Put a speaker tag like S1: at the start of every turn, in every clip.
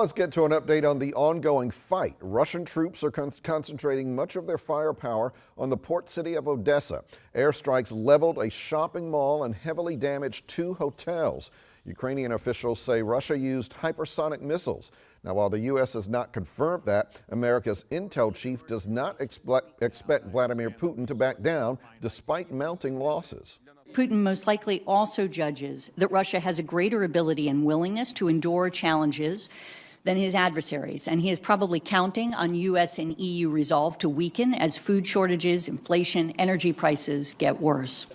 S1: let's get to an update on the ongoing fight. Russian troops are concentrating much of their firepower on the port city of Odessa. Airstrikes leveled a shopping mall and heavily damaged 2 hotels. Ukrainian officials say Russia used hypersonic missiles. Now, while the U.S. has not confirmed that, America's intel chief does not expect Vladimir Putin to back down despite mounting losses.
S2: Putin most likely also judges that Russia has a greater ability and willingness to endure challenges than his adversaries, and he is probably counting on U.S. and EU resolve to weaken as food shortages, inflation, energy prices get worse.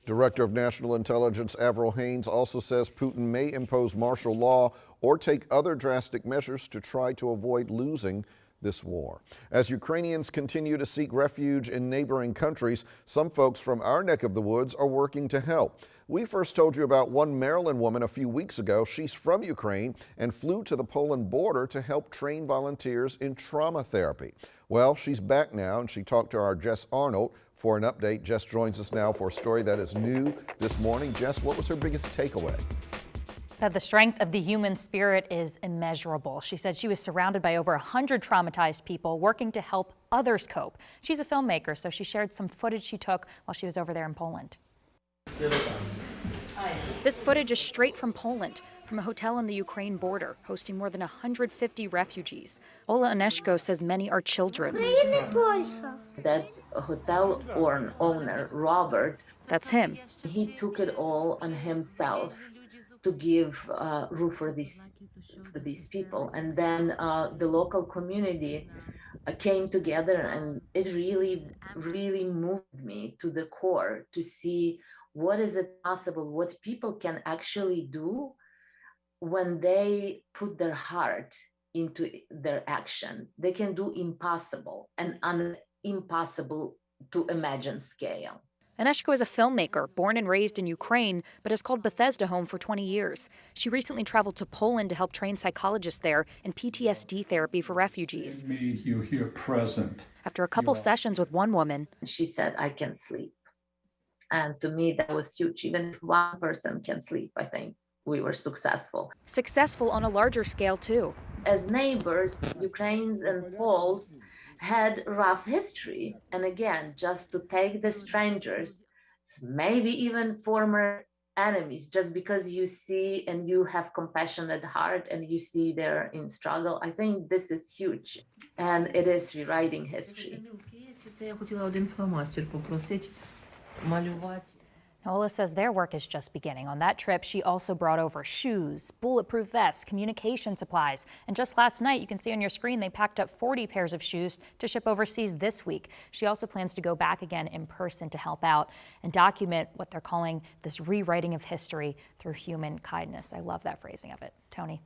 S1: Director of National Intelligence Avril Haines also says Putin may impose martial law or take other drastic measures to try to avoid losing this war. As Ukrainians continue to seek refuge in neighboring countries, some folks from our neck of the woods are working to help. We first told you about one Maryland woman a few weeks ago. She's from Ukraine and flew to the Poland border to help train volunteers in trauma therapy. Well, she's back now, and she talked to our Jess Arnold for an update. Jess joins us now for a story that is new this morning. Jess, what was her biggest takeaway?
S3: That the strength of the human spirit is immeasurable. She said she was surrounded by over 100 traumatized people working to help others cope. She's a filmmaker, so she shared some footage she took while she was over there in Poland. This footage is straight from Poland, from a hotel on the Ukraine border, hosting more than 150 refugees. Ola Oneshko says many are children.
S4: That hotel owner, Robert,
S3: that's him.
S4: He took it all on himself to give roof for these people. And then the local community came together, and it really moved me to the core to see what is it possible, what people can actually do when they put their heart into their action. They can do impossible and impossible to imagine scale.
S3: Oneshko is a filmmaker, born and raised in Ukraine, but has called Bethesda home for 20 years. She recently traveled to Poland to help train psychologists there in PTSD therapy for refugees.
S5: You hear present.
S3: After a couple sessions with one woman,
S4: she said, "I can sleep." And to me, that was huge. Even if one person can sleep, I think we were successful.
S3: Successful on a larger scale, too.
S4: As neighbors, Ukrainians and Poles had rough history. And again, just to take the strangers, maybe even former enemies, just because you see and you have compassionate heart and you see they're in struggle, I think this is huge. And it is rewriting history.
S3: Ola says their work is just beginning. On that trip, she also brought over shoes, bulletproof vests, communication supplies. And just last night, you can see on your screen, they packed up 40 pairs of shoes to ship overseas this week. She also plans to go back again in person to help out and document what they're calling this rewriting of history through human kindness. I love that phrasing of it. Tony.